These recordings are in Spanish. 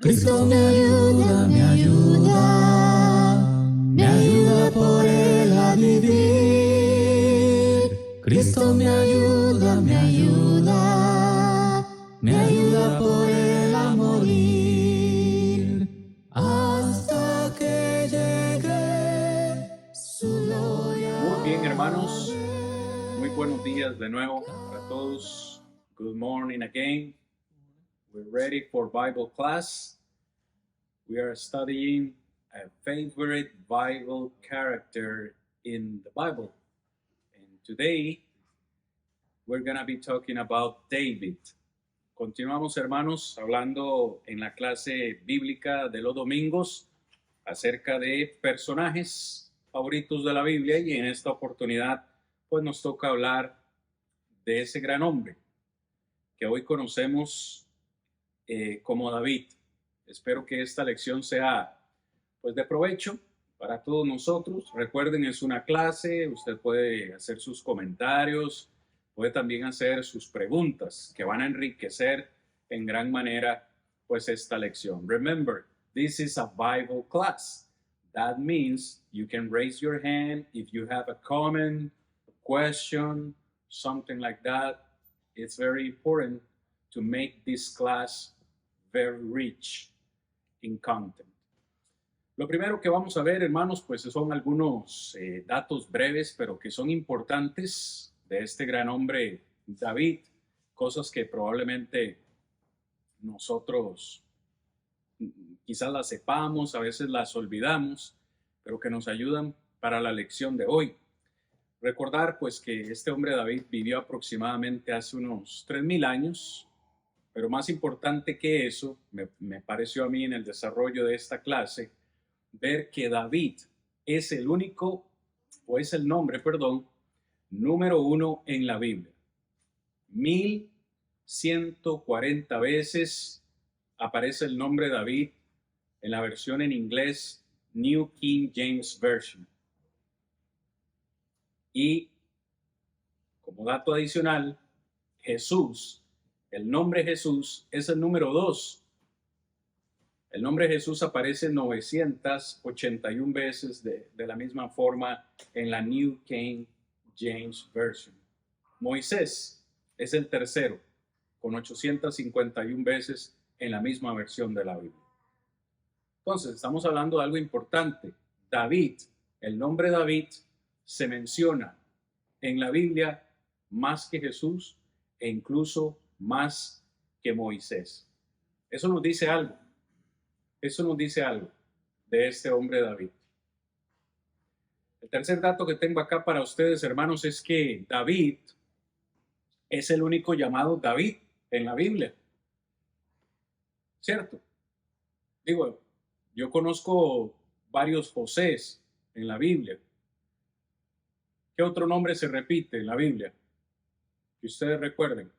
Cristo me ayuda, me ayuda, me ayuda por Él a vivir. Cristo me ayuda, me ayuda, me ayuda por Él a morir. Hasta que llegue su gloria. Muy bien, hermanos. Muy buenos días de nuevo para todos. Good morning again. We're ready for Bible class. We are studying a favorite Bible character in the Bible. And today, we're going to be talking about David. Continuamos, hermanos, hablando en la clase bíblica de los domingos acerca de personajes favoritos de la Biblia, y en esta oportunidad pues nos toca hablar de ese gran hombre que hoy conocemos como David. Espero que esta lección sea pues de provecho para todos nosotros. Recuerden, es una clase, usted puede hacer sus comentarios, puede también hacer sus preguntas que van a enriquecer en gran manera pues esta lección. Remember, this is a Bible class. That means you can raise your hand if you have a comment, a question, something like that. It's very important to make this class very rich in content. Lo primero que vamos a ver, hermanos, pues son algunos datos breves, pero que son importantes de este gran hombre David, cosas que probablemente nosotros quizás las sepamos, a veces las olvidamos, pero que nos ayudan para la lección de hoy. Recordar pues que este hombre David vivió aproximadamente hace unos 3,000 años, pero más importante que eso, me pareció a mí en el desarrollo de esta clase, ver que David es el único, o es el nombre, número 1 en la Biblia. 1140 veces aparece el nombre David en la versión en inglés New King James Version. Y como dato adicional, Jesús, el nombre Jesús es el número 2. El nombre Jesús aparece 981 veces de la misma forma en la New King James Version. Moisés es el tercero, con 851 veces en la misma versión de la Biblia. Entonces, estamos hablando de algo importante. David, el nombre David, se menciona en la Biblia más que Jesús e incluso más que Moisés. Eso nos dice algo. Eso nos dice algo de este hombre David. El tercer dato que tengo acá para ustedes, hermanos, es que David es el único llamado David en la Biblia. ¿Cierto? Digo, yo conozco varios Josés en la Biblia. ¿Qué otro nombre se repite en la Biblia? Que ustedes recuerden.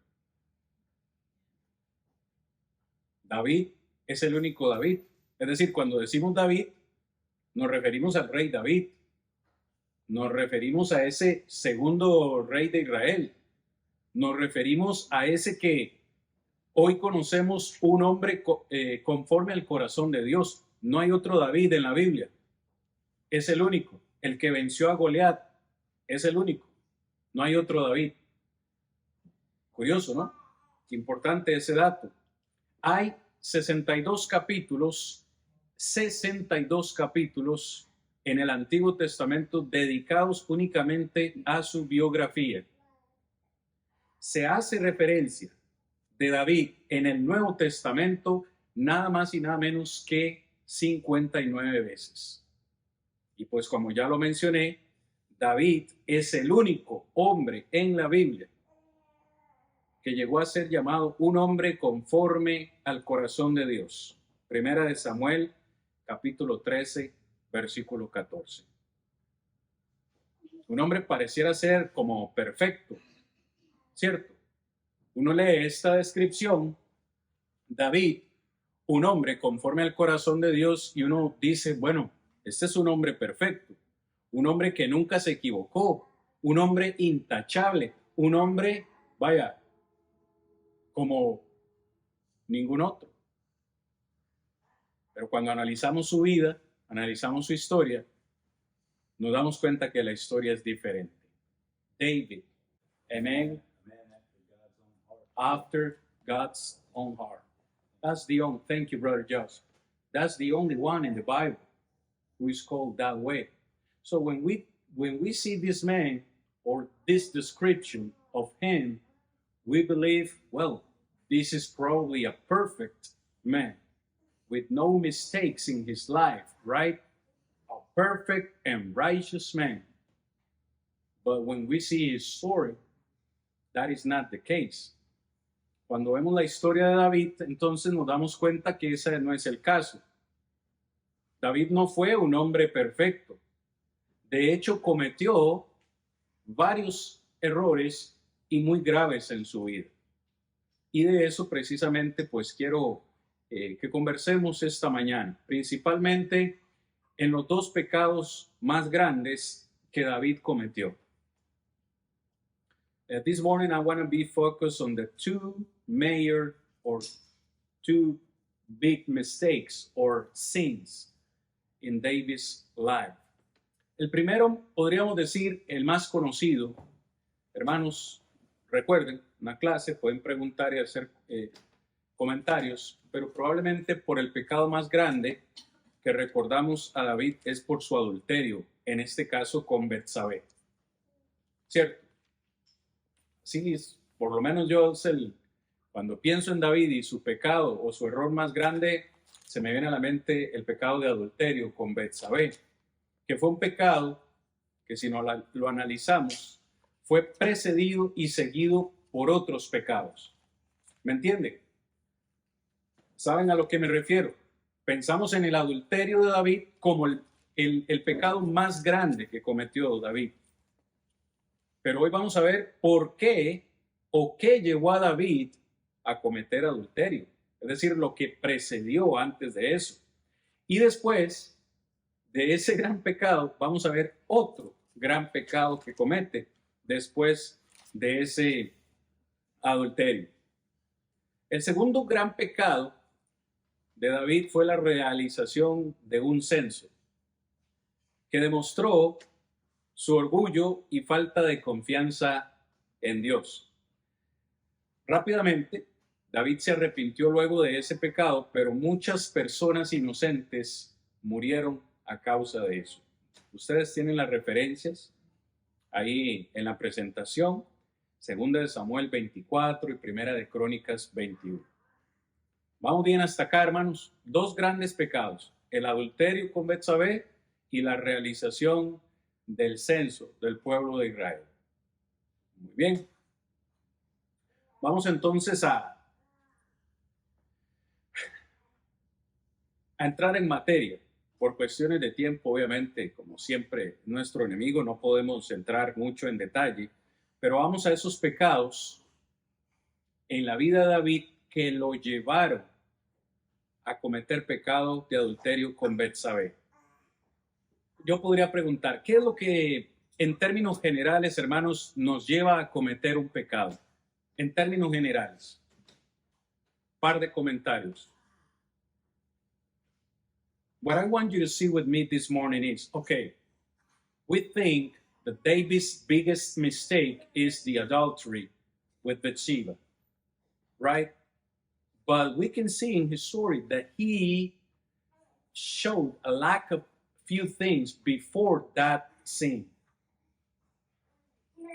David es el único David. Es decir, cuando decimos David, nos referimos al rey David. Nos referimos a ese segundo rey de Israel. Nos referimos a ese que hoy conocemos, un hombre conforme al corazón de Dios. No hay otro David en la Biblia. Es el único. El que venció a Goliat es el único. No hay otro David. Curioso, ¿no? Qué importante ese dato. Hay 62 capítulos en el Antiguo Testamento dedicados únicamente a su biografía. Se hace referencia de David en el Nuevo Testamento nada más y nada menos que 59 veces. Y pues como ya lo mencioné, David es el único hombre en la Biblia que llegó a ser llamado un hombre conforme al corazón de Dios. Primera de Samuel, capítulo 13, versículo 14. Un hombre pareciera ser como perfecto, ¿cierto? Uno lee esta descripción, David, un hombre conforme al corazón de Dios, y uno dice, bueno, este es un hombre perfecto, un hombre que nunca se equivocó, un hombre intachable, un hombre, vaya, como ningún otro. Pero cuando analizamos su vida, analizamos su historia, nos damos cuenta que la historia es diferente. David, a man after God's own heart. That's the only, thank you, Brother Josh. That's the only one in the Bible who is called that way. So when we see this man or this description of him, we believe, well, this is probably a perfect man with no mistakes in his life, right? A perfect and righteous man. But when we see his story, that is not the case. Cuando vemos la historia de David, entonces nos damos cuenta que ese no es el caso. David no fue un hombre perfecto. De hecho, cometió varios errores y muy graves en su vida. Y de eso precisamente pues quiero que conversemos esta mañana, principalmente en los dos pecados más grandes que David cometió. This morning I want to be focused on the two major or two big mistakes or sins in David's life. El primero, podríamos decir, el más conocido. Hermanos, recuerden, una clase, pueden preguntar y hacer comentarios, pero probablemente por el pecado más grande que recordamos a David es por su adulterio, en este caso con Betsabé. ¿Cierto? Sí, por lo menos yo cuando pienso en David y su pecado o su error más grande, se me viene a la mente el pecado de adulterio con Betsabé, que fue un pecado que si no lo analizamos, fue precedido y seguido por otros pecados. ¿Me entienden? ¿Saben a lo que me refiero? Pensamos en el adulterio de David como el pecado más grande que cometió David. Pero hoy vamos a ver por qué o qué llevó a David a cometer adulterio. Es decir, lo que precedió antes de eso. Y después de ese gran pecado, vamos a ver otro gran pecado que comete después de ese adulterio. El segundo gran pecado de David fue la realización de un censo que demostró su orgullo y falta de confianza en Dios. Rápidamente, David se arrepintió luego de ese pecado, pero muchas personas inocentes murieron a causa de eso. Ustedes tienen las referencias ahí en la presentación, 2 de Samuel 24 y 1 de Crónicas 21. Vamos bien hasta acá, hermanos. Dos grandes pecados, el adulterio con Betsabé y la realización del censo del pueblo de Israel. Muy bien. Vamos entonces a entrar en materia. Por cuestiones de tiempo, obviamente, como siempre, nuestro enemigo, no podemos entrar mucho en detalle, pero vamos a esos pecados en la vida de David que lo llevaron a cometer pecado de adulterio con Betsabé. Yo podría preguntar, ¿qué es lo que en términos generales, hermanos, nos lleva a cometer un pecado? En términos generales. Par de comentarios. What I want you to see with me this morning is, okay, we think that David's biggest mistake is the adultery with Bathsheba, right? But we can see in his story that he showed a lack of few things before that sin.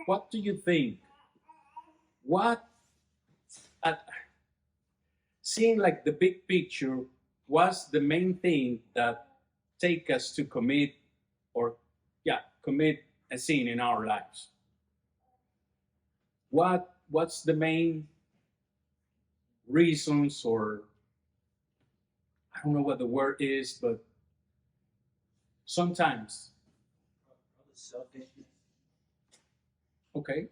What do you think? Seeing like the big picture was the main thing that take us to commit a sin in our lives. What's the main reasons, or I don't know what the word is, but sometimes. Okay.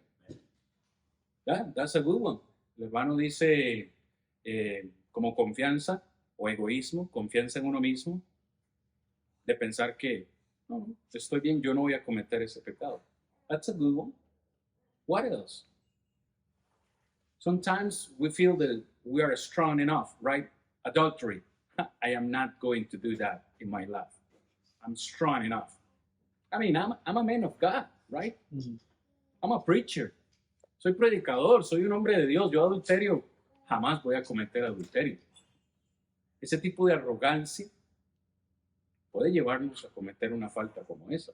That's a good one. El hermano dice como confianza o egoísmo, confianza en uno mismo, de pensar que no, estoy bien, yo no voy a cometer ese pecado. That's a good one. What else? Sometimes we feel that we are strong enough, right? Adultery. I am not going to do that in my life. I'm strong enough. I mean, I'm a man of God, right? I'm a preacher. Soy predicador, soy un hombre de Dios. Yo adulterio, jamás voy a cometer adulterio. Ese tipo de arrogancia puede llevarnos a cometer una falta como esa.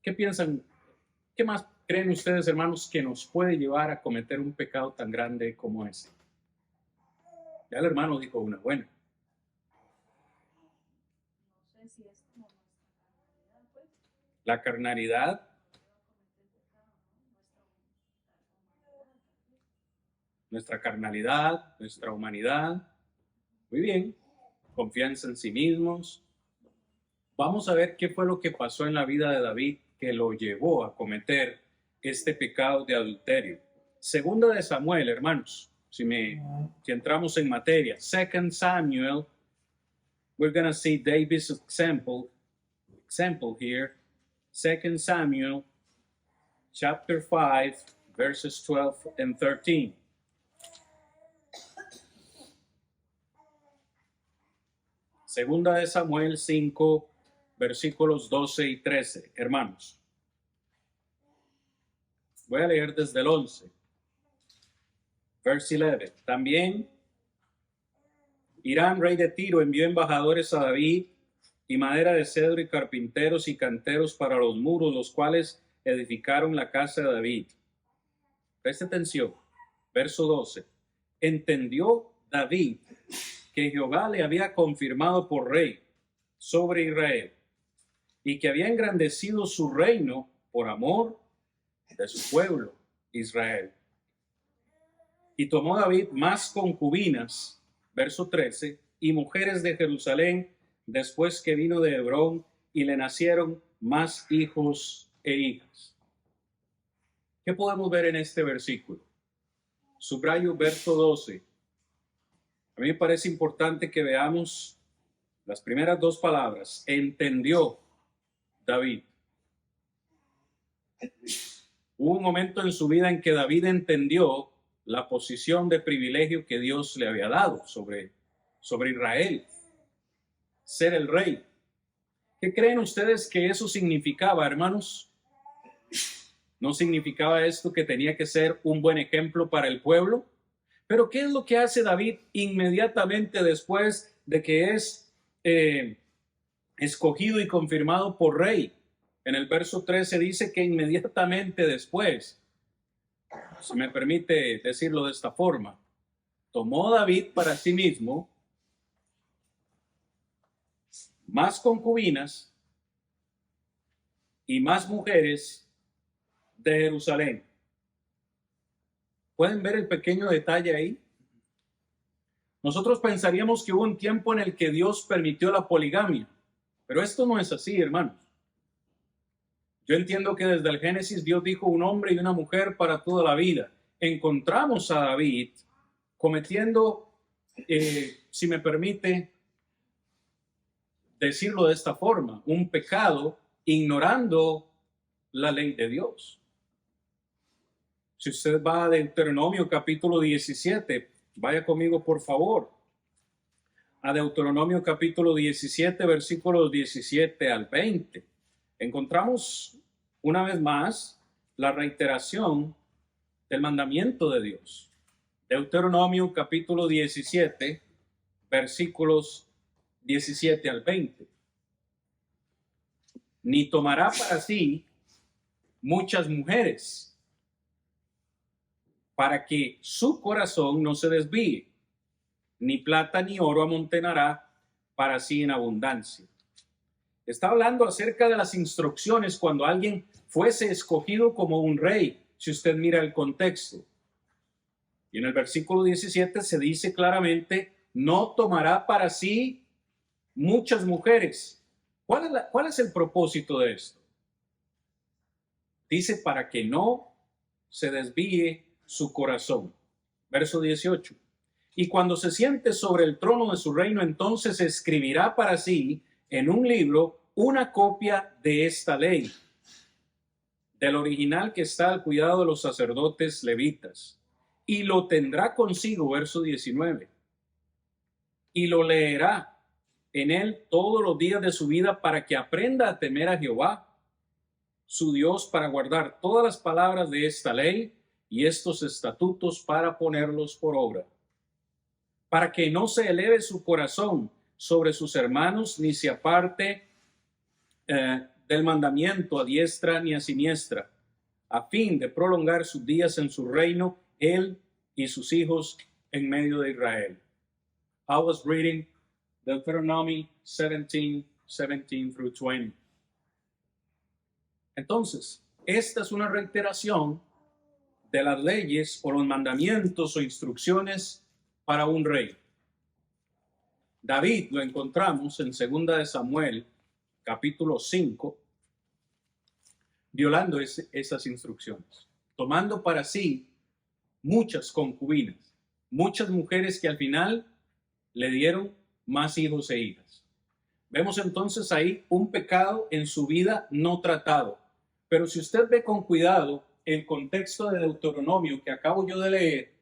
¿Qué piensan? ¿Qué más creen ustedes, hermanos, que nos puede llevar a cometer un pecado tan grande como ese? Ya el hermano dijo una buena. No sé si es como nuestra carnalidad, pues. La carnalidad, nuestra carnalidad, nuestra humanidad. Muy bien. Confianza en sí mismos. Vamos a ver qué fue lo que pasó en la vida de David que lo llevó a cometer este pecado de adulterio. Segunda de Samuel, hermanos. Si entramos en materia. 2 Samuel. We're going to see David's example here. 2 Samuel, chapter 5, verses 12 and 13. Segunda de Samuel 5, versículos 12 y 13. Hermanos, voy a leer desde el 11. Verse 11. También Hiram, rey de Tiro, envió embajadores a David y madera de cedro y carpinteros y canteros para los muros, los cuales edificaron la casa de David. Preste atención. Verso 12. Entendió David que Jehová le había confirmado por rey sobre Israel y que había engrandecido su reino por amor de su pueblo Israel. Y tomó David más concubinas, verso 13, y mujeres de Jerusalén después que vino de Hebrón, y le nacieron más hijos e hijas. ¿Qué podemos ver en este versículo? Subrayo verso 12. A mí me parece importante que veamos las primeras dos palabras. Entendió David. Hubo un momento en su vida en que David entendió la posición de privilegio que Dios le había dado sobre Israel, ser el rey. ¿Qué creen ustedes que eso significaba, hermanos? ¿No significaba esto que tenía que ser un buen ejemplo para el pueblo? Pero ¿qué es lo que hace David inmediatamente después de que es escogido y confirmado por rey? En el verso 13 dice que inmediatamente después, si me permite decirlo de esta forma, tomó David para sí mismo más concubinas y más mujeres de Jerusalén. ¿Pueden ver el pequeño detalle ahí? Nosotros pensaríamos que hubo un tiempo en el que Dios permitió la poligamia, pero esto no es así, hermanos. Yo entiendo que desde el Génesis Dios dijo un hombre y una mujer para toda la vida. Encontramos a David cometiendo, si me permite decirlo de esta forma, un pecado ignorando la ley de Dios. Si usted va a Deuteronomio capítulo 17, vaya conmigo por favor. A Deuteronomio capítulo 17, versículos 17 al 20. Encontramos una vez más la reiteración del mandamiento de Dios. Deuteronomio capítulo 17, versículos 17 al 20. Ni tomará para sí muchas mujeres, para que su corazón no se desvíe, ni plata ni oro amontonará para sí en abundancia. Está hablando acerca de las instrucciones cuando alguien fuese escogido como un rey, si usted mira el contexto. Y en el versículo 17 se dice claramente, no tomará para sí muchas mujeres. ¿Cuál es el propósito de esto? Dice, para que no se desvíe su corazón. Verso 18. Y cuando se siente sobre el trono de su reino, entonces escribirá para sí en un libro una copia de esta ley, del original que está al cuidado de los sacerdotes levitas, y lo tendrá consigo, verso 19. y lo leerá en él todos los días de su vida para que aprenda a temer a Jehová, su Dios, para guardar todas las palabras de esta ley y estos estatutos para ponerlos por obra, para que no se eleve su corazón sobre sus hermanos, ni se aparte del mandamiento a diestra ni a siniestra, a fin de prolongar sus días en su reino, él y sus hijos en medio de Israel. I was reading Deuteronomy 17 through 20. Entonces, esta es una reiteración de las leyes o los mandamientos o instrucciones para un rey. David lo encontramos en 2 de Samuel, capítulo 5, violando esas instrucciones, tomando para sí muchas concubinas, muchas mujeres que al final le dieron más hijos e hijas. Vemos entonces ahí un pecado en su vida no tratado. Pero si usted ve con cuidado el contexto de Deuteronomio que acabo yo de leer,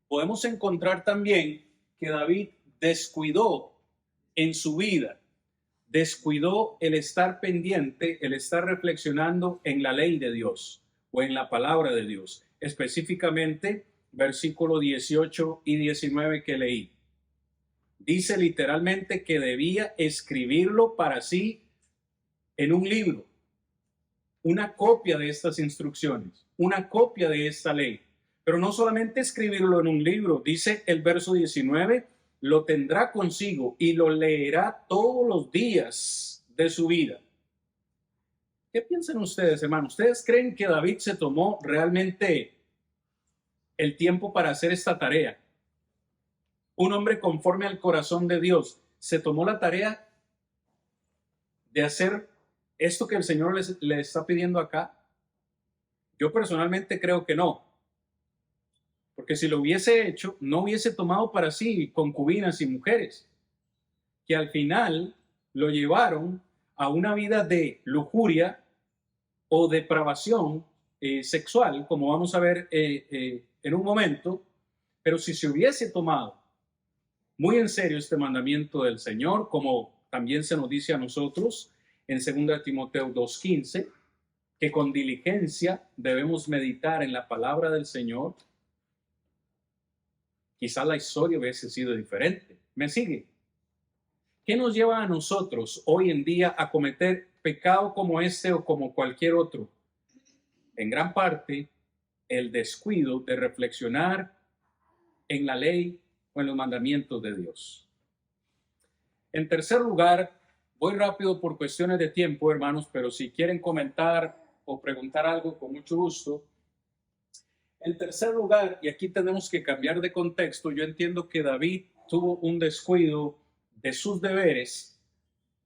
podemos encontrar también que David descuidó en su vida, descuidó el estar pendiente, el estar reflexionando en la ley de Dios o en la palabra de Dios, específicamente versículo 18 y 19 que leí. Dice literalmente que debía escribirlo para sí en un libro, una copia de estas instrucciones, una copia de esta ley. Pero no solamente escribirlo en un libro, dice el verso 19, lo tendrá consigo y lo leerá todos los días de su vida. ¿Qué piensan ustedes, hermanos? ¿Ustedes creen que David se tomó realmente el tiempo para hacer esta tarea? Un hombre conforme al corazón de Dios se tomó la tarea de hacer esto que el Señor le está pidiendo acá. Yo personalmente creo que no. Porque si lo hubiese hecho, no hubiese tomado para sí concubinas y mujeres, que al final lo llevaron a una vida de lujuria o depravación sexual, como vamos a ver en un momento. Pero si se hubiese tomado muy en serio este mandamiento del Señor, como también se nos dice a nosotros en 2 Timoteo 2:15, que con diligencia debemos meditar en la palabra del Señor, quizá la historia hubiese sido diferente. ¿Me sigue? ¿Qué nos lleva a nosotros hoy en día a cometer pecado como este o como cualquier otro? En gran parte, el descuido de reflexionar en la ley o en los mandamientos de Dios. En tercer lugar, voy rápido por cuestiones de tiempo, hermanos, pero si quieren comentar o preguntar algo, con mucho gusto. En tercer lugar, y aquí tenemos que cambiar de contexto, yo entiendo que David tuvo un descuido de sus deberes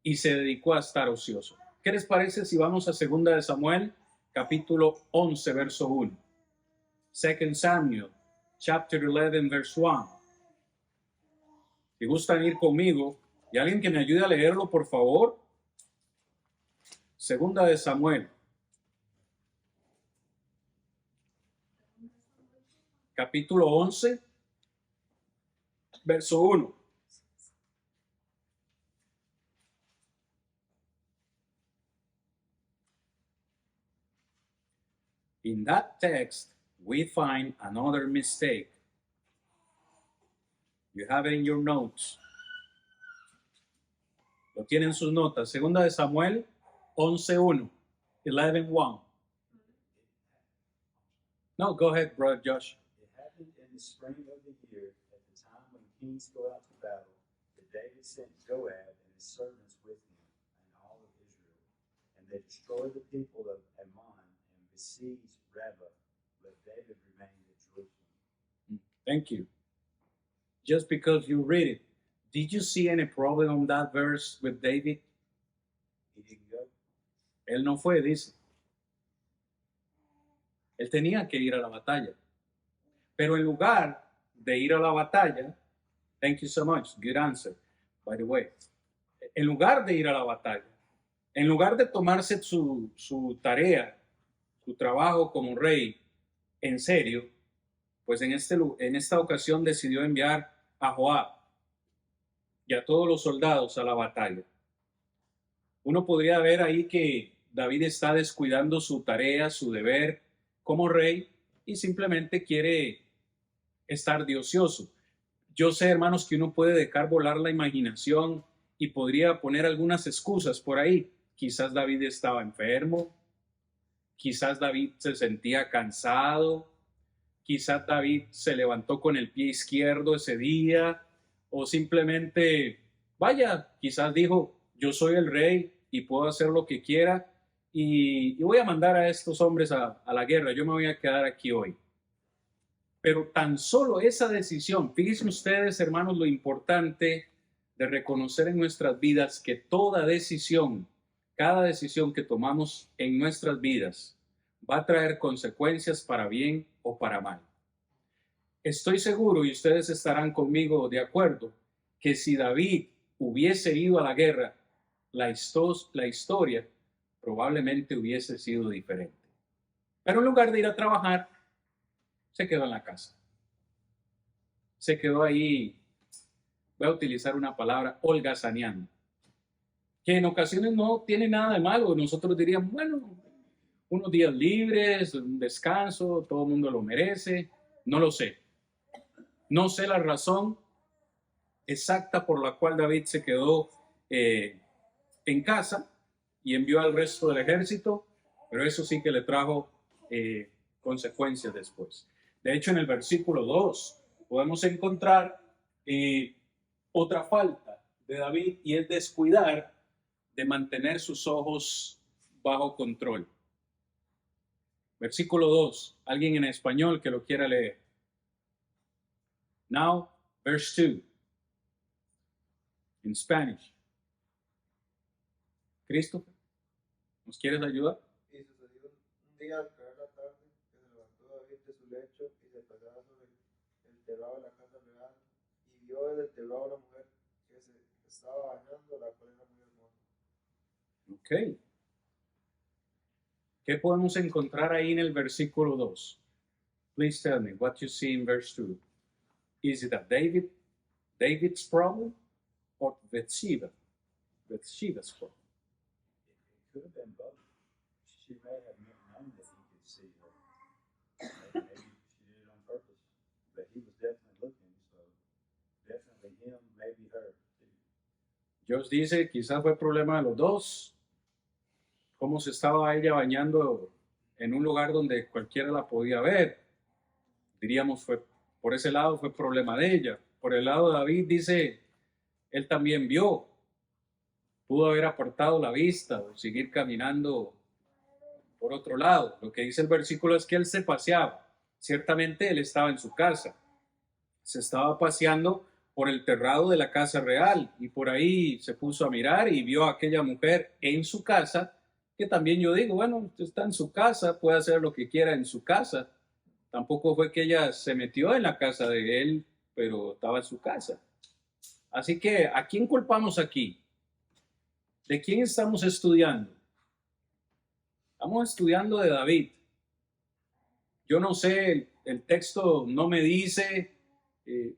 y se dedicó a estar ocioso. ¿Qué les parece si vamos a 2 de Samuel, capítulo 11, verso 1? 2 Samuel, chapter 11, verse 1. Si gustan ir conmigo, y alguien que me ayude a leerlo, por favor. 2 de Samuel, capítulo 11, verso 1. In that text, we find another mistake. You have it in your notes. Lo tienen en sus notas. 2 de Samuel 11:1. 11:1. No, go ahead, brother Josh. It happened in the spring of the year, at the time when kings go out to battle, that David sent Joab and his servants with him, and all of Israel. And they destroyed the people of Ammon and besieged Rabbah, but David remained at Jerusalem. Thank you. Just because you read it, did you see any problem on that verse with David? He didn't go. Él no fue, dice. Él tenía que ir a la batalla. Pero en lugar de ir a la batalla, thank you so much, good answer, by the way. En lugar de ir a la batalla, en lugar de tomarse su tarea, su trabajo como rey en serio, pues en esta ocasión decidió enviar a Joab. y a todos los soldados a la batalla. Uno podría ver ahí que David está descuidando su tarea, su deber como rey y simplemente quiere estar de ocioso. Yo sé, hermanos, que uno puede dejar volar la imaginación y podría poner algunas excusas por ahí. Quizás David estaba enfermo, quizás David se sentía cansado, quizás David se levantó con el pie izquierdo ese día, o simplemente, vaya, quizás dijo, yo soy el rey y puedo hacer lo que quiera y voy a mandar a estos hombres a la guerra, yo me voy a quedar aquí hoy. Pero tan solo esa decisión, fíjense ustedes, hermanos, lo importante de reconocer en nuestras vidas que toda decisión, cada decisión que tomamos en nuestras vidas va a traer consecuencias para bien o para mal. Estoy seguro, y ustedes estarán conmigo de acuerdo, que si David hubiese ido a la guerra, la historia probablemente hubiese sido diferente. Pero en lugar de ir a trabajar, se quedó en la casa. Se quedó ahí, voy a utilizar una palabra, holgazaneando, que en ocasiones no tiene nada de malo. Nosotros diríamos, bueno, unos días libres, un descanso, todo el mundo lo merece. No lo sé. No sé la razón exacta por la cual David se quedó en casa y envió al resto del ejército, pero eso sí que le trajo consecuencias después. De hecho, en el versículo 2 podemos encontrar otra falta de David y es descuidar de mantener sus ojos bajo control. Versículo 2, alguien en español que lo quiera leer. Now, verse 2, in Spanish. Christopher, ¿nos quieres ayudar? Y sucedió un día al caer la tarde que se levantó David de su lecho y se pasaba sobre el terrado de la casa real y vio desde el terrado a una mujer que se estaba bañando, la cual era muy hermosa. Ok. ¿Qué podemos encontrar ahí en el versículo 2? Please tell me what you see in verse 2. Is it a David's problem or Bathsheba's problem? It could have been both. She may have known that he could see her. Maybe she did it on purpose, but he was definitely looking, so definitely him, maybe her too. Dios dice, quizás fue problema de los dos. Cómo se estaba ella bañando en un lugar donde cualquiera la podía ver. Diríamos, fue por ese lado fue problema de ella. Por el lado de David dice, él también vio. Pudo haber apartado la vista o seguir caminando por otro lado. Lo que dice el versículo es que él se paseaba. Ciertamente él estaba en su casa. Se estaba paseando por el terrado de la casa real y por ahí se puso a mirar y vio a aquella mujer en su casa, que también yo digo, bueno, está en su casa, puede hacer lo que quiera en su casa. Tampoco fue que ella se metió en la casa de él, pero estaba en su casa. Así que, ¿a quién culpamos aquí? ¿De quién estamos estudiando? Estamos estudiando de David. Yo no sé, el texto no me dice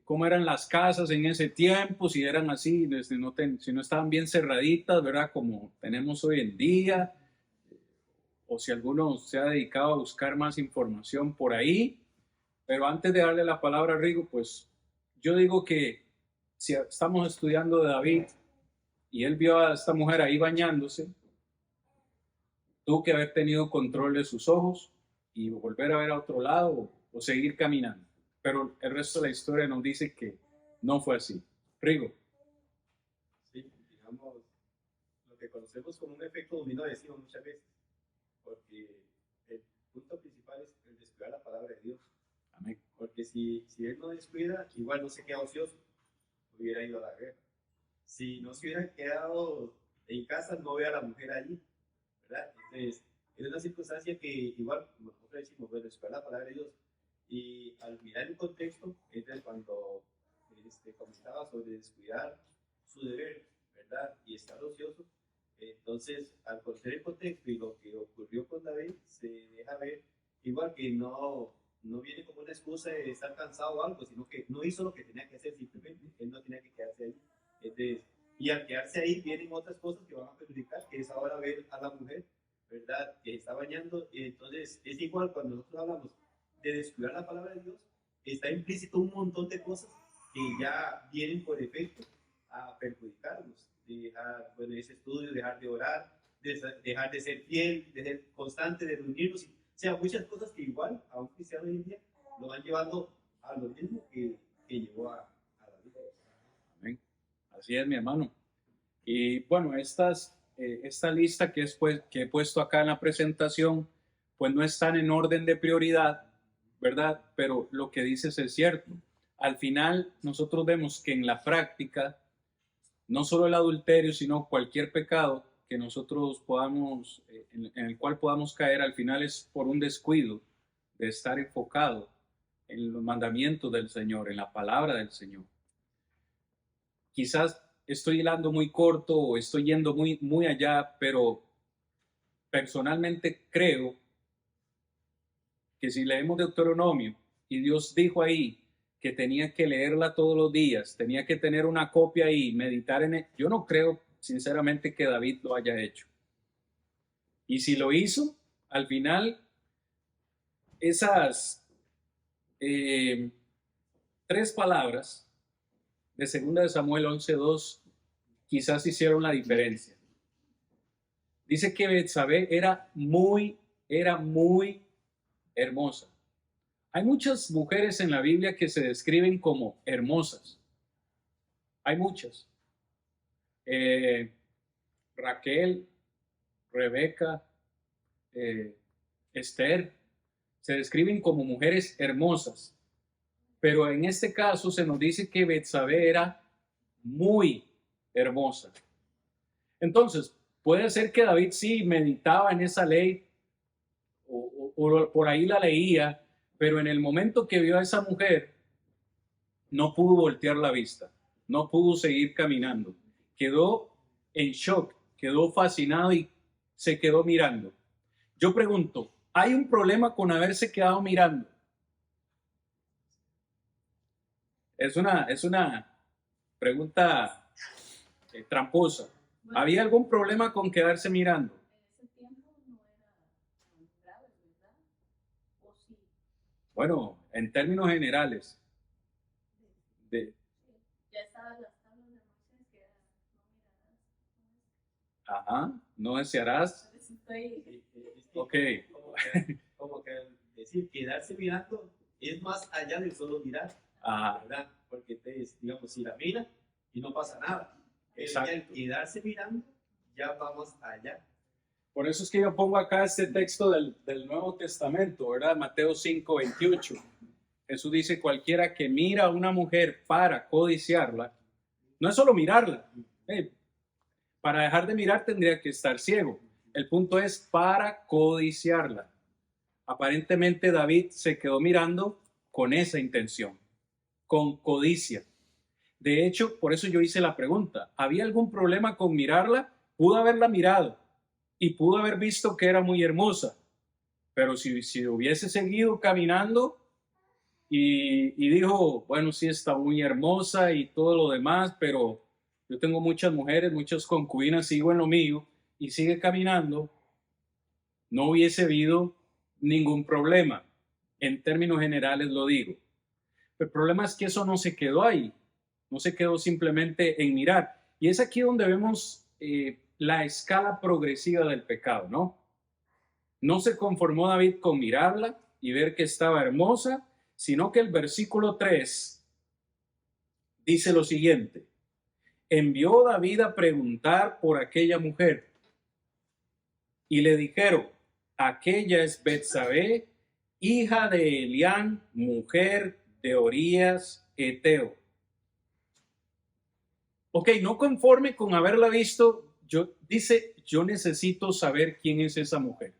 cómo eran las casas en ese tiempo, si eran así, si no estaban bien cerraditas, ¿verdad? Como tenemos hoy en día, o si alguno se ha dedicado a buscar más información por ahí. Pero antes de darle la palabra a Rigo, pues yo digo que si estamos estudiando de David y él vio a esta mujer ahí bañándose, tuvo que haber tenido control de sus ojos y volver a ver a otro lado o seguir caminando. Pero el resto de la historia nos dice que no fue así. Rigo. Sí, digamos, lo que conocemos como un efecto dominó decimos muchas veces, porque el punto principal es el descuidar la palabra de Dios. Amén. Porque si él no descuida, igual no se queda ocioso, hubiera ido a la guerra. Si no se hubiera quedado en casa, no ve a la mujer allí, ¿verdad? Entonces, es una circunstancia que igual, como nosotros decimos, bueno, descuidar la palabra de Dios. Y al mirar el contexto, entonces cuando comentaba sobre descuidar su deber, ¿verdad? Y estar ocioso, entonces al conocer el contexto y lo que ocurrió con David, se deja ver igual que no viene como una excusa de estar cansado o algo, sino que no hizo lo que tenía que hacer simplemente, él no tenía que quedarse ahí, Entonces, y al quedarse ahí vienen otras cosas que van a perjudicar, que es ahora ver a la mujer, ¿verdad? Que está bañando. Entonces, es igual cuando nosotros hablamos de descuidar la palabra de Dios, está implícito un montón de cosas que ya vienen por efecto a perjudicarnos. Dejar, bueno, ese estudio, dejar de orar, dejar de ser fiel, de ser constante, de reunirnos. O sea, muchas cosas que igual a un cristiano hoy en día lo van llevando a lo mismo que llevó a David. Amén. Así es, mi hermano. Y bueno, esta lista que he puesto acá en la presentación, pues no están en orden de prioridad, ¿verdad? Pero lo que dices es cierto. Al final, nosotros vemos que en la práctica, no solo el adulterio, sino cualquier pecado que nosotros podamos, en el cual podamos caer, al final es por un descuido de estar enfocado en los mandamientos del Señor, en la palabra del Señor. Quizás estoy hilando muy corto o estoy yendo muy allá, pero personalmente creo que si leemos Deuteronomio y Dios dijo ahí que tenía que leerla todos los días, tenía que tener una copia ahí, meditar en él, yo no creo sinceramente que David lo haya hecho. Y si lo hizo, al final, esas 3 palabras de 2 de Samuel 11:2 quizás hicieron la diferencia. Dice que Betsabé era muy hermosa. Hay muchas mujeres en la Biblia que se describen como hermosas. Hay muchas. Raquel, Rebeca, Esther, se describen como mujeres hermosas. Pero en este caso se nos dice que Betsabé era muy hermosa. Entonces, puede ser que David sí meditaba en esa ley o por ahí la leía, pero en el momento que vio a esa mujer, no pudo voltear la vista, no pudo seguir caminando. Quedó en shock, quedó fascinado y se quedó mirando. Yo pregunto, ¿hay un problema con haberse quedado mirando? Es una pregunta tramposa. Bueno, ¿Había algún problema con quedarse mirando? en ese tiempo no era tan grave, ¿verdad? ¿O sí? Bueno, en términos generales, Sí. Ya estaban las tablas de Moisés que era, no no mirarás. desearás. Por eso estoy... Es que Ok. como que decir, quedarse mirando es más allá de solo mirar, Ajá, ¿verdad? Porque digamos, si la mira y no pasa nada. Pero ya el exacto. quedarse mirando ya vamos allá. Por eso es que yo pongo acá este texto del Nuevo Testamento, ¿verdad? Mateo 5:28. Jesús dice, cualquiera que mira a una mujer para codiciarla, no es solo mirarla. Para dejar de mirar tendría que estar ciego. El punto es para codiciarla. Aparentemente David se quedó mirando con esa intención, con codicia. De hecho, por eso yo hice la pregunta. ¿Había algún problema con mirarla? Pudo haberla mirado y pudo haber visto que era muy hermosa. Pero si hubiese seguido caminando y dijo, bueno, sí está muy hermosa y todo lo demás, pero yo tengo muchas mujeres, muchas concubinas, sigo en lo mío y sigue caminando, no hubiese habido ningún problema. En términos generales lo digo. El problema es que eso no se quedó ahí. No se quedó simplemente en mirar. Y es aquí donde vemos la escala progresiva del pecado, ¿no? No se conformó David con mirarla y ver que estaba hermosa, sino que el versículo 3 dice lo siguiente. Envió David a preguntar por aquella mujer y le dijeron, aquella es Betsabé, hija de Elián, mujer de Orías Eteo. Ok, no conforme con haberla visto, dice, yo necesito saber quién es esa mujer.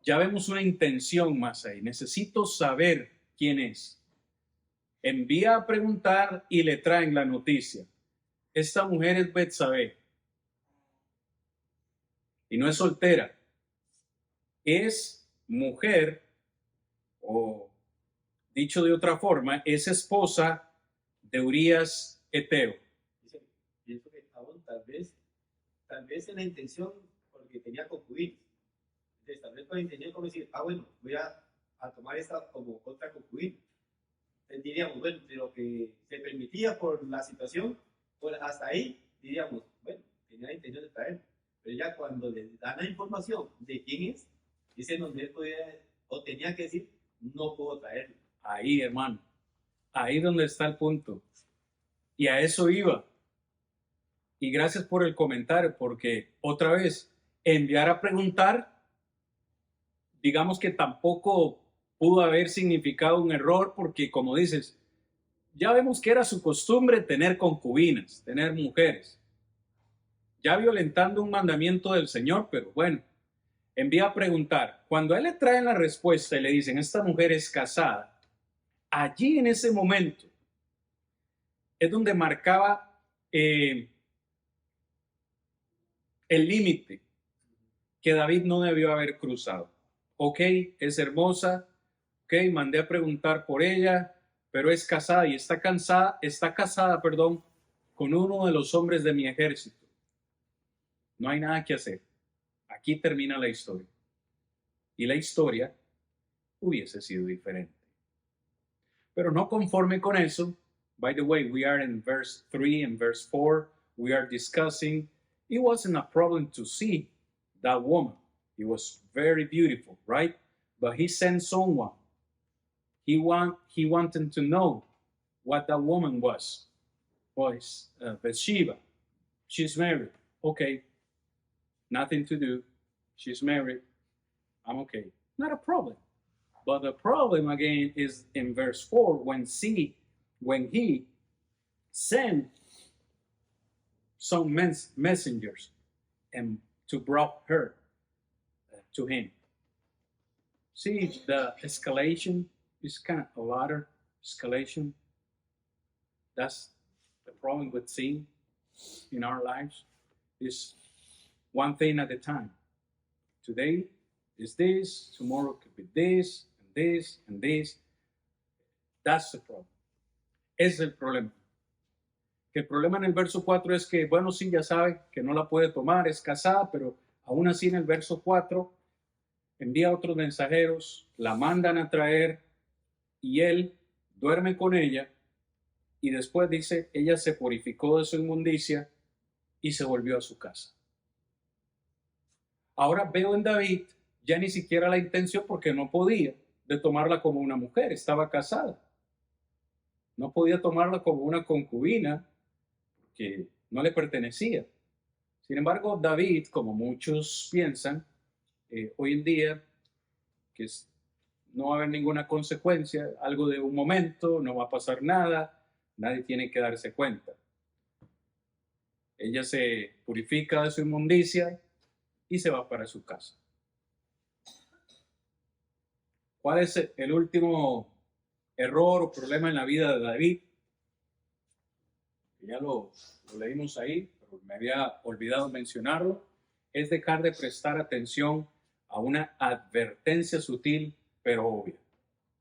Ya vemos una intención más ahí. Necesito saber quién es. Envía a preguntar y le traen la noticia. Esta mujer es Betsabé. Y no es soltera. Es mujer, o dicho de otra forma, es esposa de Urías Eteo. Dice tal vez en la intención, porque tenía concubinas. Entonces, tal vez con la intención como decir, bueno, voy a tomar esta como otra concubina. Entonces diríamos, bueno, de lo que se permitía por la situación, pues hasta ahí diríamos, bueno, tenía la intención de traerlo. Pero ya cuando le dan la información de quién es en donde él podía o tenía que decir, no puedo traerlo. Ahí, hermano, ahí donde está el punto. Y a eso iba. Y gracias por el comentario, porque otra vez, enviar a preguntar, digamos que tampoco pudo haber significado un error, porque como dices, ya vemos que era su costumbre tener concubinas, tener mujeres, ya violentando un mandamiento del Señor, pero bueno, envía a preguntar. Cuando a él le traen la respuesta y le dicen, esta mujer es casada, allí en ese momento es donde marcaba el límite que David no debió haber cruzado. Ok, es hermosa, ok, mandé a preguntar por ella, pero es casada y está casada, con uno de los hombres de mi ejército. No hay nada que hacer. Aquí termina la historia. Y la historia hubiese sido diferente. Pero no conforme con eso, by the way, we are in verse 3 and verse 4, we are discussing, it wasn't a problem to see that woman. It was very beautiful, right? But he sent someone. He wanted to know what that woman was. Was Bathsheba. She's married. Okay. Nothing to do. She's married. I'm okay. Not a problem. But the problem again is in verse 4 when he sent some messengers and to brought her to him. See, the escalation is kind of a lot of escalation. That's the problem with sin in our lives. Is one thing at a time. Today is this, tomorrow could be this, and this, and this. That's the problem. Es el problema. Que el problema en el verso 4 es que, bueno, sí, ya sabe que no la puede tomar, es casada, pero aún así en el verso 4 envía a otros mensajeros, la mandan a traer y él duerme con ella y después dice, ella se purificó de su inmundicia y se volvió a su casa. Ahora veo en David ya ni siquiera la intención, porque no podía, de tomarla como una mujer, estaba casada. No podía tomarla como una concubina, porque no le pertenecía. Sin embargo, David, como muchos piensan, hoy en día, que no va a haber ninguna consecuencia, algo de un momento, no va a pasar nada, nadie tiene que darse cuenta. Ella se purifica de su inmundicia y se va para su casa. ¿Cuál es el último error o problema en la vida de David? Ya lo leímos ahí, pero me había olvidado mencionarlo. Es dejar de prestar atención a una advertencia sutil pero obvia.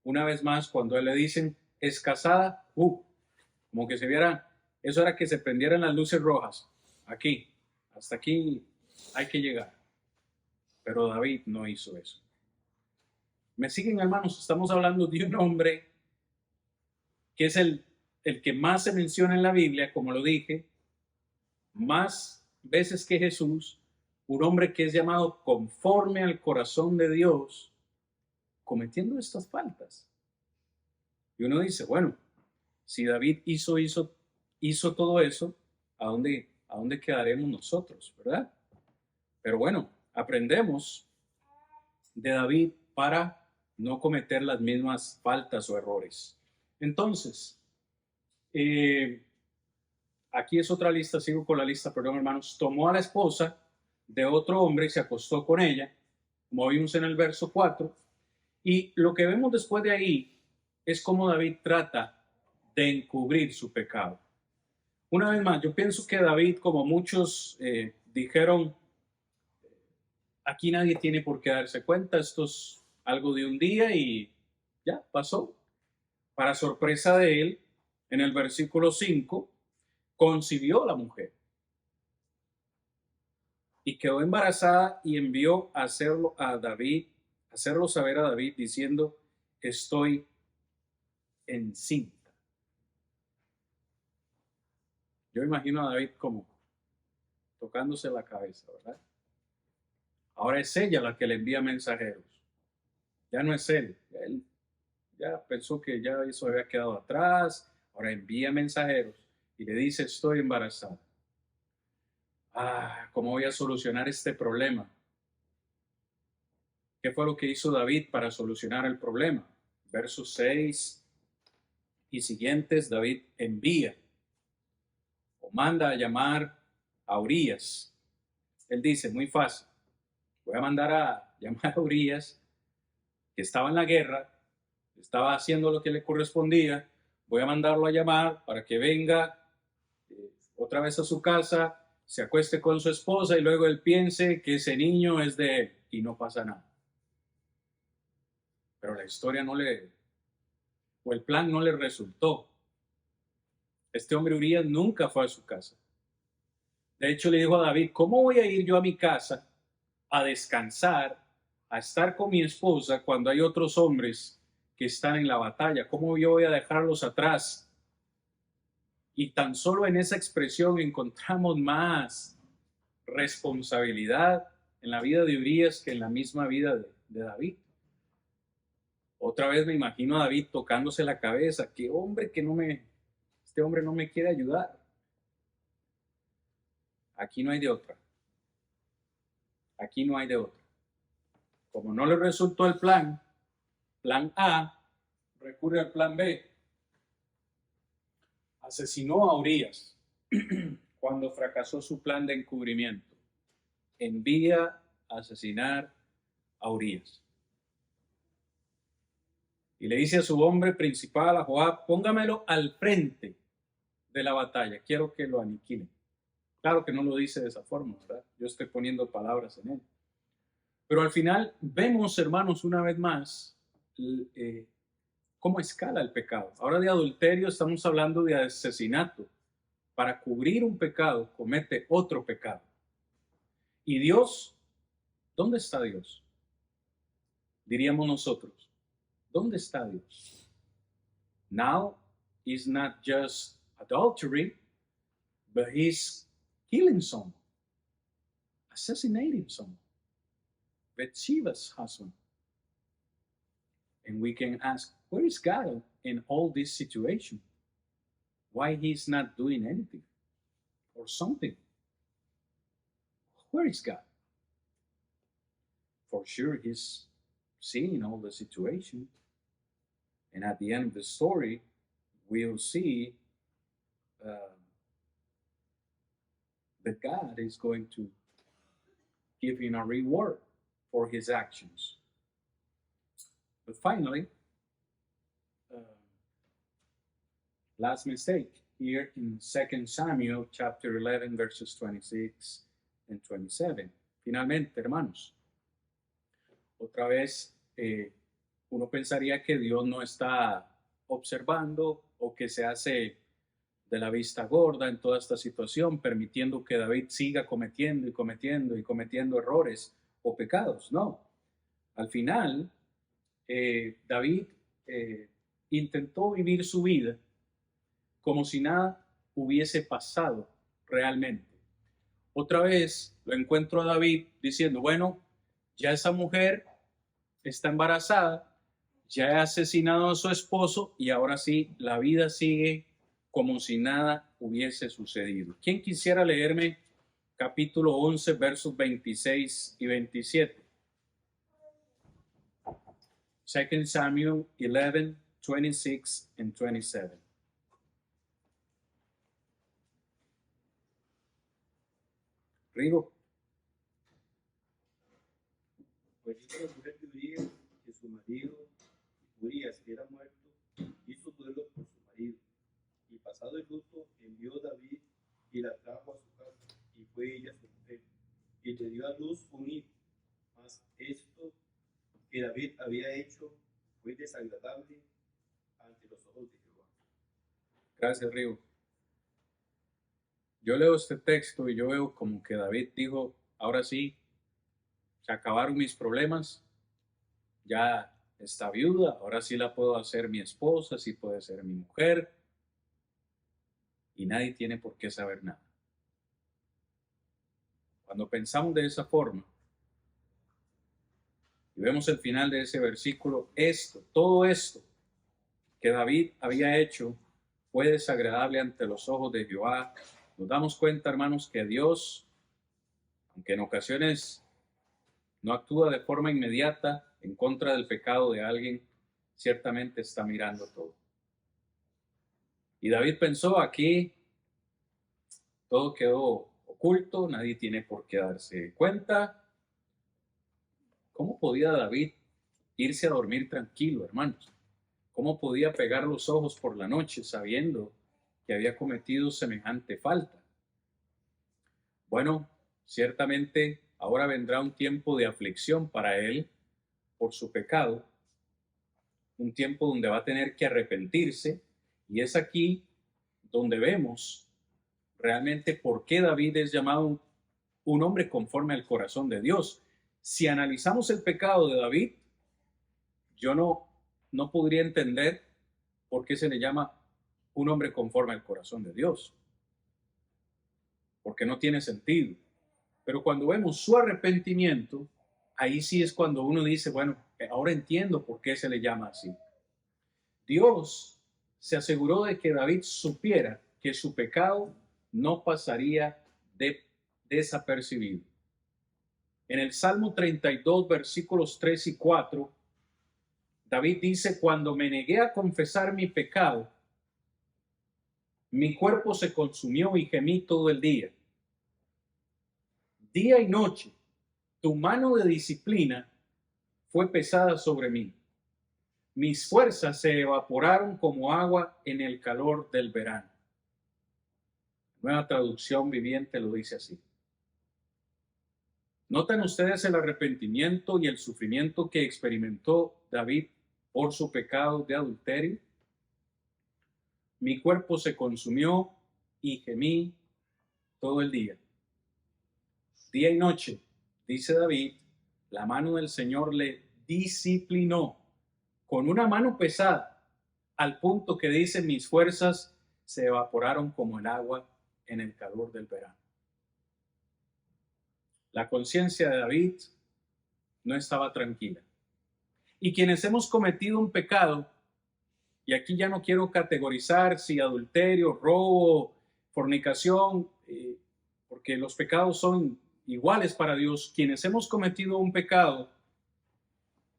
Una vez más, cuando a él le dicen, es casada, como que se viera, eso era que se prendieran las luces rojas. Aquí, hasta aquí hay que llegar. Pero David no hizo eso. ¿Me siguen, hermanos? Estamos hablando de un hombre que es el que más se menciona en la Biblia, como lo dije, más veces que Jesús, un hombre que es llamado conforme al corazón de Dios, cometiendo estas faltas. Y uno dice, bueno, si David hizo todo eso, ¿a dónde quedaremos nosotros, verdad? Pero bueno, aprendemos de David para no cometer las mismas faltas o errores. Entonces, aquí es otra lista, sigo con la lista, perdón hermanos. Tomó a la esposa de otro hombre y se acostó con ella, como vimos en el verso 4. Y lo que vemos después de ahí es cómo David trata de encubrir su pecado. Una vez más, yo pienso que David, como muchos dijeron, aquí nadie tiene por qué darse cuenta, esto es algo de un día y ya pasó. Para sorpresa de él, en el versículo 5, concibió la mujer. y quedó embarazada y envió a hacerlo saber a David diciendo, estoy encinta. Yo imagino a David como tocándose la cabeza, ¿verdad? Ahora es ella la que le envía mensajeros. Ya no es él. Él ya pensó que ya eso había quedado atrás. Ahora envía mensajeros y le dice, estoy embarazada. ¿Cómo voy a solucionar este problema? ¿Qué fue lo que hizo David para solucionar el problema? Versos 6 y siguientes, David envía o manda a llamar a Urías. Él dice, muy fácil, voy a mandar a llamar a Urías, que estaba en la guerra, estaba haciendo lo que le correspondía, voy a mandarlo a llamar para que venga otra vez a su casa, se acueste con su esposa y luego él piense que ese niño es de él y no pasa nada. Pero la historia o el plan no le resultó. Este hombre Urías nunca fue a su casa. De hecho, le dijo a David, ¿cómo voy a ir yo a mi casa a descansar, a estar con mi esposa cuando hay otros hombres que están en la batalla? ¿Cómo yo voy a dejarlos atrás? Y tan solo en esa expresión encontramos más responsabilidad en la vida de Urías que en la misma vida de David. Otra vez me imagino a David tocándose la cabeza. Qué hombre este hombre no me quiere ayudar. Aquí no hay de otra. Aquí no hay de otra. Como no le resultó el plan A, recurre al plan B. Asesinó a Urías cuando fracasó su plan de encubrimiento. Envía a asesinar a Urías. Y le dice a su hombre principal, a Joab, póngamelo al frente de la batalla. Quiero que lo aniquilen. Claro que no lo dice de esa forma, ¿verdad? Yo estoy poniendo palabras en él. Pero al final vemos, hermanos, una vez más, cómo escala el pecado. Ahora de adulterio estamos hablando de asesinato. Para cubrir un pecado, comete otro pecado. ¿Y Dios? ¿Dónde está Dios? Diríamos nosotros. ¿Dónde está Dios? Now, it's not just adultery, but he's killing someone, assassinating someone, Bathsheba's husband. And we can ask, where is God in all this situation? Why he's not doing anything or something? Where is God? For sure, he's seeing all the situation. And at the end of the story, we'll see that God is going to give him a reward for his actions. But finally, last mistake here in 2 Samuel chapter 11 verses 26 and 27. Finalmente, hermanos, otra vez uno pensaría que Dios no está observando o que se hace de la vista gorda en toda esta situación, permitiendo que David siga cometiendo y cometiendo y cometiendo errores o pecados. No. Al final, David intentó vivir su vida como si nada hubiese pasado realmente. Otra vez lo encuentro a David diciendo, bueno, ya esa mujer está embarazada, ya he asesinado a su esposo y ahora sí, la vida sigue como si nada hubiese sucedido. ¿Quién quisiera leerme capítulo 11, versos 26 y 27? 2 Samuel 11, 26 and 27. Rigo. Pues dijo la mujer de Urías que su marido Urías, que era muerto, hizo duelo por su marido. Y pasado el luto, envió David y la trajo a su casa, y fue ella su mujer, y le dio a luz un hijo. Mas esto que David había hecho fue desagradable ante los ojos de Jehová. Gracias, Rigo. Yo leo este texto y yo veo como que David dijo, ahora sí, se acabaron mis problemas, ya está viuda, ahora sí la puedo hacer mi esposa, sí puede ser mi mujer, y nadie tiene por qué saber nada. Cuando pensamos de esa forma, y vemos el final de ese versículo, todo esto que David había hecho fue desagradable ante los ojos de Jehová. Nos damos cuenta, hermanos, que Dios, aunque en ocasiones no actúa de forma inmediata en contra del pecado de alguien, ciertamente está mirando todo. Y David pensó, aquí todo quedó oculto, nadie tiene por qué darse cuenta. ¿Cómo podía David irse a dormir tranquilo, hermanos? ¿Cómo podía pegar los ojos por la noche sabiendo que había cometido semejante falta? Bueno, ciertamente ahora vendrá un tiempo de aflicción para él por su pecado, un tiempo donde va a tener que arrepentirse, y es aquí donde vemos realmente por qué David es llamado un hombre conforme al corazón de Dios. Si analizamos el pecado de David, yo no podría entender por qué se le llama un hombre conforme al corazón de Dios, porque no tiene sentido. Pero cuando vemos su arrepentimiento, ahí sí es cuando uno dice, bueno, ahora entiendo por qué se le llama así. Dios se aseguró de que David supiera que su pecado no pasaría desapercibido. En el Salmo 32, versículos 3 y 4, David dice, cuando me negué a confesar mi pecado, mi cuerpo se consumió y gemí todo el día. Día y noche, tu mano de disciplina fue pesada sobre mí. Mis fuerzas se evaporaron como agua en el calor del verano. Nueva traducción viviente lo dice así. ¿Notan ustedes el arrepentimiento y el sufrimiento que experimentó David por su pecado de adulterio? Mi cuerpo se consumió y gemí todo el día. Día y noche, dice David, la mano del Señor le disciplinó con una mano pesada, al punto que dice, mis fuerzas se evaporaron como el agua en el calor del verano. La conciencia de David no estaba tranquila. Y quienes hemos cometido un pecado, y aquí ya no quiero categorizar si adulterio, robo, fornicación, porque los pecados son iguales para Dios. Quienes hemos cometido un pecado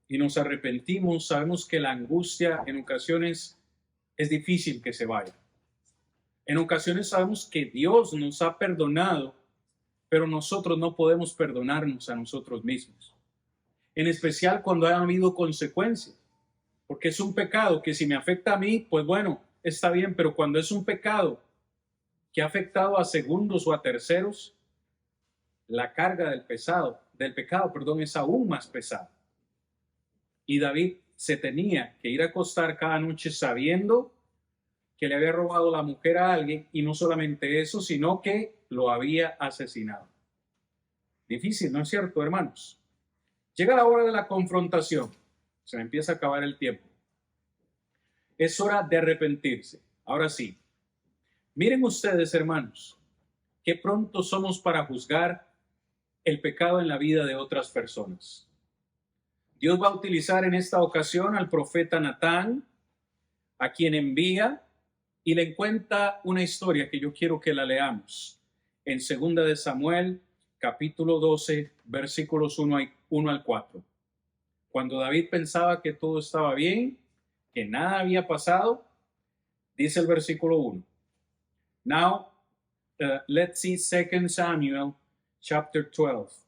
y nos arrepentimos, sabemos que la angustia en ocasiones es difícil que se vaya. En ocasiones sabemos que Dios nos ha perdonado, pero nosotros no podemos perdonarnos a nosotros mismos. En especial cuando ha habido consecuencias, porque es un pecado que si me afecta a mí, pues bueno, está bien, pero cuando es un pecado que ha afectado a segundos o a terceros, la carga del pecado, es aún más pesada. Y David se tenía que ir a acostar cada noche sabiendo que le había robado la mujer a alguien, y no solamente eso, sino que lo había asesinado. Difícil, ¿no es cierto, hermanos? Llega la hora de la confrontación. Se me empieza a acabar el tiempo. Es hora de arrepentirse. Ahora sí. Miren ustedes, hermanos, qué pronto somos para juzgar el pecado en la vida de otras personas. Dios va a utilizar en esta ocasión al profeta Natán, a quien envía y le cuenta una historia que yo quiero que la leamos. En 2 de Samuel, capítulo 12, versículos 1 al 4. Cuando David pensaba que todo estaba bien, que nada había pasado, dice el versículo 1. Now, let's see 2 Samuel chapter 12,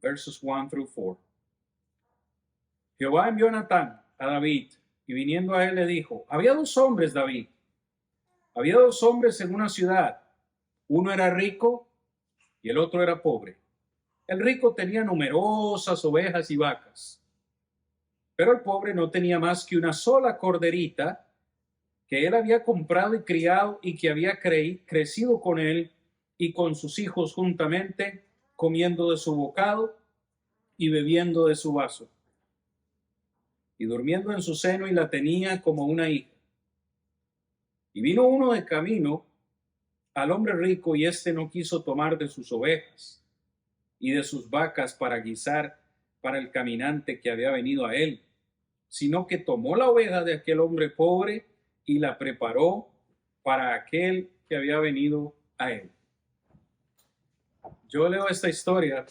verses 1 through 4. Jehová envió a Natán a David, y viniendo a él le dijo, había dos hombres, David. Había dos hombres en una ciudad. Uno era rico y el otro era pobre. El rico tenía numerosas ovejas y vacas, pero el pobre no tenía más que una sola corderita que él había comprado y criado, y que había crecido con él y con sus hijos juntamente comiendo de su bocado y bebiendo de su vaso, y durmiendo en su seno, y la tenía como una hija. Y vino uno de camino al hombre rico, y éste no quiso tomar de sus ovejas y de sus vacas para guisar para el caminante que había venido a él, sino que tomó la oveja de aquel hombre pobre y la preparó para aquel que había venido a él. Yo leo esta historia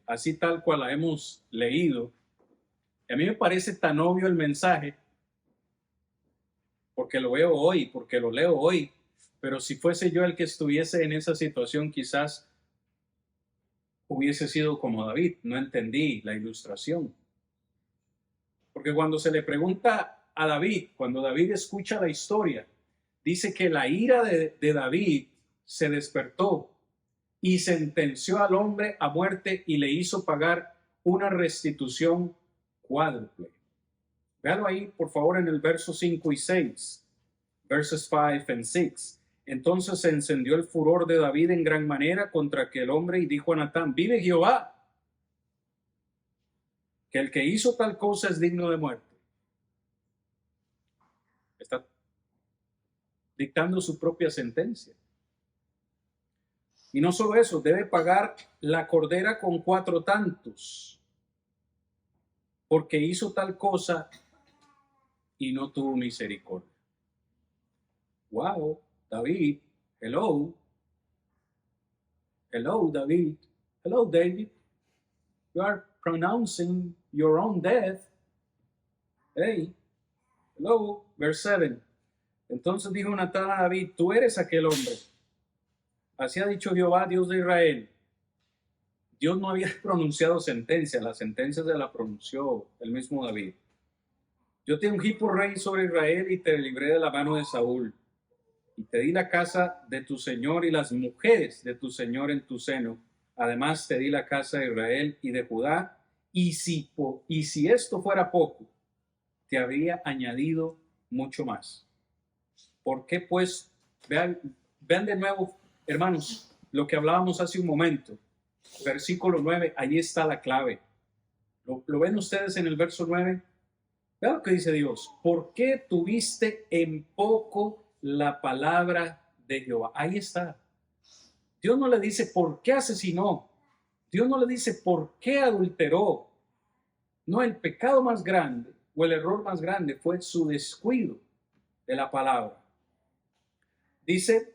así tal cual la hemos leído. A mí me parece tan obvio el mensaje, porque lo veo hoy, porque lo leo hoy, pero si fuese yo el que estuviese en esa situación, quizás hubiese sido como David. No entendí la ilustración. Porque cuando se le pregunta a David, cuando David escucha la historia, dice que la ira de David se despertó y sentenció al hombre a muerte y le hizo pagar una restitución cuádruple. Véalo ahí, por favor, en el verso 5 y 6. Verses 5 and 6. Entonces se encendió el furor de David en gran manera contra aquel hombre y dijo a Natán: vive Jehová, que el que hizo tal cosa es digno de muerte. Está dictando su propia sentencia. Y no solo eso, debe pagar la cordera con 4 tantos, porque hizo tal cosa y no tuvo misericordia. Wow, David, hello, David, hello, David, you are pronouncing your own death. Hey, hello, verse 7. Entonces dijo Natán a David: tú eres aquel hombre. Así ha dicho Jehová, Dios de Israel. Dios no había pronunciado sentencia, la sentencia se la pronunció el mismo David. Yo te ungí por rey sobre Israel y te libré de la mano de Saúl. Y te di la casa de tu señor y las mujeres de tu señor en tu seno. Además te di la casa de Israel y de Judá. Y si esto fuera poco, te habría añadido mucho más. ¿Por qué pues? Vean de nuevo, hermanos, lo que hablábamos hace un momento. Versículo 9, ahí está la clave. ¿Lo ven ustedes en el verso 9? Vean lo que dice Dios. ¿Por qué tuviste en poco la palabra de Jehová? Ahí está. Dios no le dice por qué asesinó. Dios no le dice por qué adulteró. No, el pecado más grande o el error más grande fue su descuido de la palabra. Dice: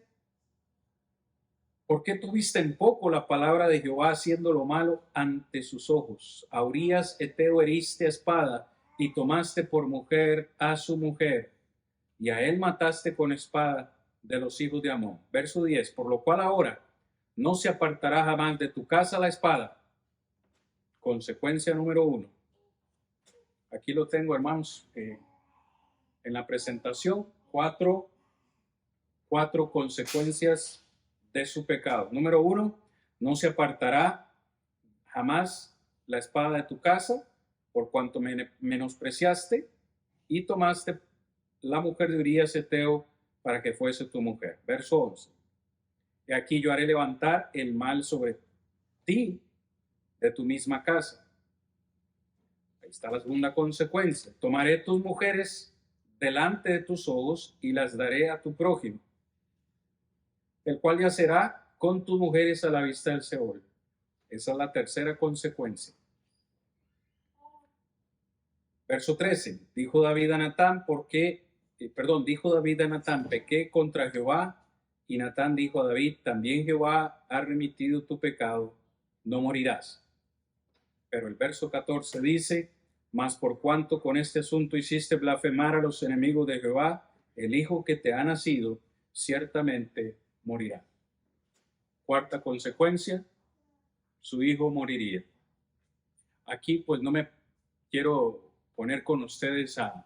¿por qué tuviste en poco la palabra de Jehová, haciendo lo malo ante sus ojos? A Urías Heteo heriste a espada y tomaste por mujer a su mujer, y a él mataste con espada de los hijos de Amón. Verso 10. Por lo cual ahora no se apartará jamás de tu casa la espada. Consecuencia número 1. Aquí lo tengo, hermanos, en la presentación. Cuatro consecuencias de su pecado. Número 1, no se apartará jamás la espada de tu casa, por cuanto menospreciaste y tomaste la mujer de Urías Heteo para que fuese tu mujer. Verso 11. Y aquí yo haré levantar el mal sobre ti de tu misma casa. Ahí está la segunda consecuencia. Tomaré tus mujeres delante de tus ojos y las daré a tu prójimo, el cual yacerá con tus mujeres a la vista del Seol. Esa es la tercera consecuencia. Verso 13. Dijo David a Natán, pequé contra Jehová. Y Natán dijo a David: también Jehová ha remitido tu pecado, no morirás. Pero el verso 14 dice: mas por cuanto con este asunto hiciste blasfemar a los enemigos de Jehová, el hijo que te ha nacido ciertamente morirá. Cuarta consecuencia, su hijo moriría. Aquí pues no me quiero poner con ustedes a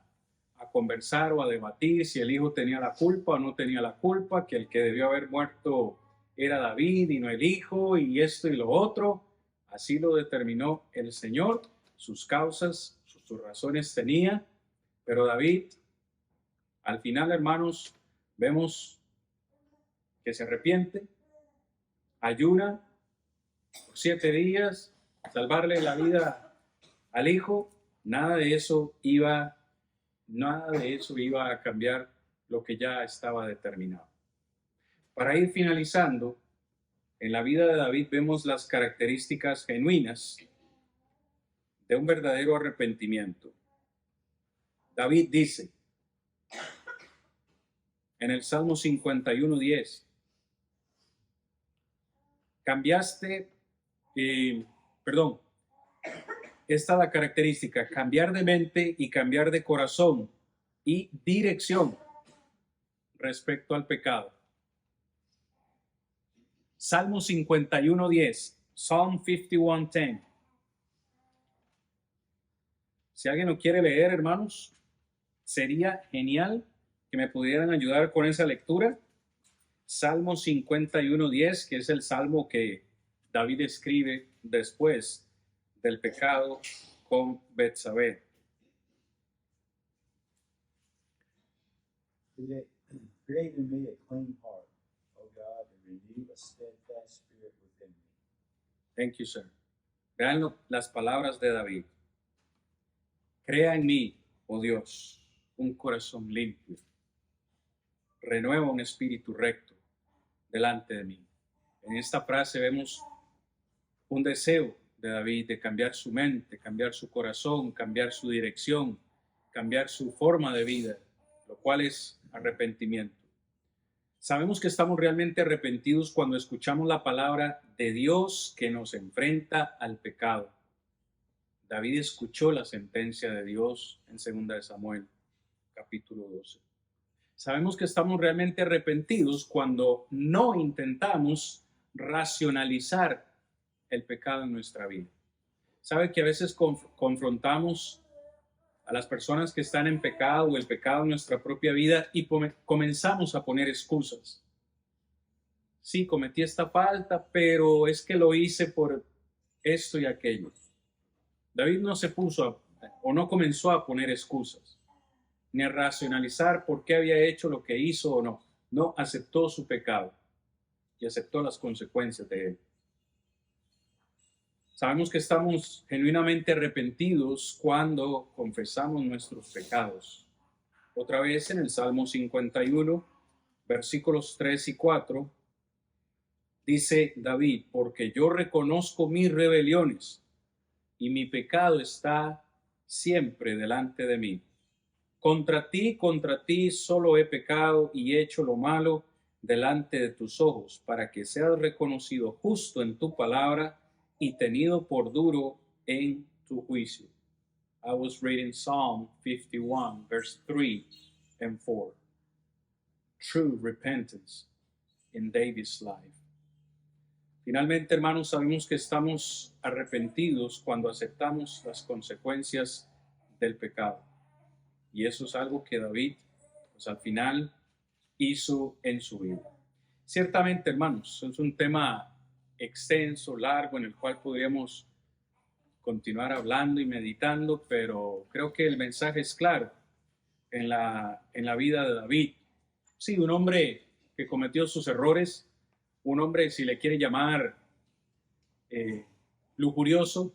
conversar o a debatir si el hijo tenía la culpa o no tenía la culpa, que el que debió haber muerto era David y no el hijo, y esto y lo otro. Así lo determinó el Señor. Sus causas, sus razones tenía, pero David, al final, hermanos, vemos que se arrepiente, ayuna, por 7 días, salvarle la vida al hijo, nada de eso iba a cambiar lo que ya estaba determinado. Para ir finalizando, en la vida de David vemos las características genuinas de un verdadero arrepentimiento. David dice en el Salmo 51:10, esta es la característica: cambiar de mente y cambiar de corazón y dirección respecto al pecado. Salmo 51:10, Psalm 51:10. Si alguien lo quiere leer, hermanos, sería genial que me pudieran ayudar con esa lectura. Salmo 51:10, que es el salmo que David escribe después del pecado con Betsabé. Create in me a clean heart, O God, and renew a steadfast spirit within me. Thank you, sir. Vean las palabras de David. Crea en mí, oh Dios, un corazón limpio. Renueva un espíritu recto delante de mí. En esta frase vemos un deseo de David de cambiar su mente, cambiar su corazón, cambiar su dirección, cambiar su forma de vida, lo cual es arrepentimiento. Sabemos que estamos realmente arrepentidos cuando escuchamos la palabra de Dios que nos enfrenta al pecado. David escuchó la sentencia de Dios en 2 de Samuel, capítulo 12. Sabemos que estamos realmente arrepentidos cuando no intentamos racionalizar el pecado en nuestra vida. Sabe que a veces confrontamos a las personas que están en pecado o el pecado en nuestra propia vida y comenzamos a poner excusas. Sí, cometí esta falta, pero es que lo hice por esto y aquello. David no se puso o no comenzó a poner excusas, ni a racionalizar por qué había hecho lo que hizo o no. No, aceptó su pecado y aceptó las consecuencias de él. Sabemos que estamos genuinamente arrepentidos cuando confesamos nuestros pecados. Otra vez en el Salmo 51, versículos 3 y 4, dice David: porque yo reconozco mis rebeliones y mi pecado está siempre delante de mí. Contra ti solo he pecado y hecho lo malo delante de tus ojos, para que seas reconocido justo en tu palabra y tenido por duro en tu juicio. I was reading Psalm 51, verse 3 and 4. True repentance in David's life. Finalmente, hermanos, sabemos que estamos arrepentidos cuando aceptamos las consecuencias del pecado. Y eso es algo que David, pues al final, hizo en su vida. Ciertamente, hermanos, es un tema extenso, largo, en el cual podríamos continuar hablando y meditando, pero creo que el mensaje es claro en la vida de David. Sí, un hombre que cometió sus errores, un hombre, si le quiere llamar lujurioso,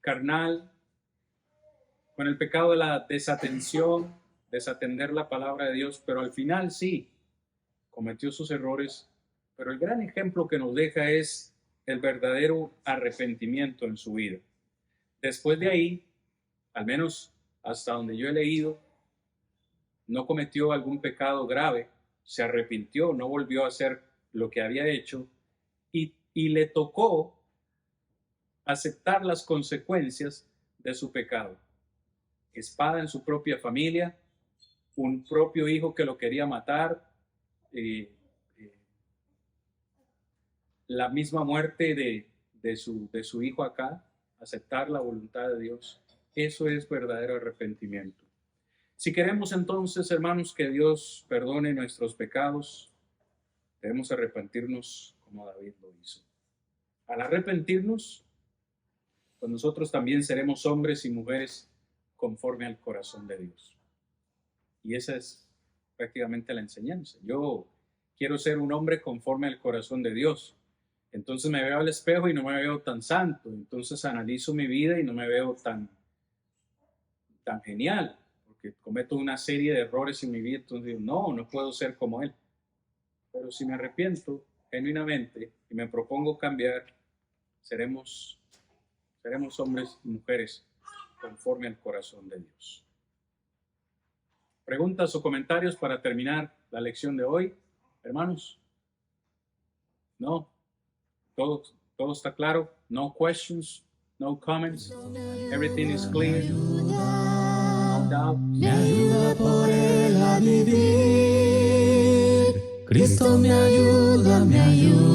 carnal, con el pecado de la desatención, desatender la palabra de Dios, pero al final sí, cometió sus errores, pero el gran ejemplo que nos deja es el verdadero arrepentimiento en su vida. Después de ahí, al menos hasta donde yo he leído, no cometió algún pecado grave, se arrepintió, no volvió a hacer lo que había hecho y le tocó aceptar las consecuencias de su pecado. Espada en su propia familia, un propio hijo que lo quería matar, la misma muerte de su hijo acá, aceptar la voluntad de Dios. Eso es verdadero arrepentimiento. Si queremos entonces, hermanos, que Dios perdone nuestros pecados, debemos arrepentirnos como David lo hizo. Al arrepentirnos, pues nosotros también seremos hombres y mujeres conforme al corazón de Dios. Y esa es prácticamente la enseñanza. Yo quiero ser un hombre conforme al corazón de Dios. Entonces me veo al espejo y no me veo tan santo. Entonces analizo mi vida y no me veo tan genial, porque cometo una serie de errores en mi vida. Entonces digo, no puedo ser como él. Pero si me arrepiento genuinamente y me propongo cambiar, seremos hombres y mujeres conforme al corazón de Dios. ¿Preguntas o comentarios para terminar la lección de hoy, hermanos? No. Todo está claro. No questions, no comments. Everything is clear. No doubt. Me ayuda por él a vivir. Cristo me ayuda, me ayuda.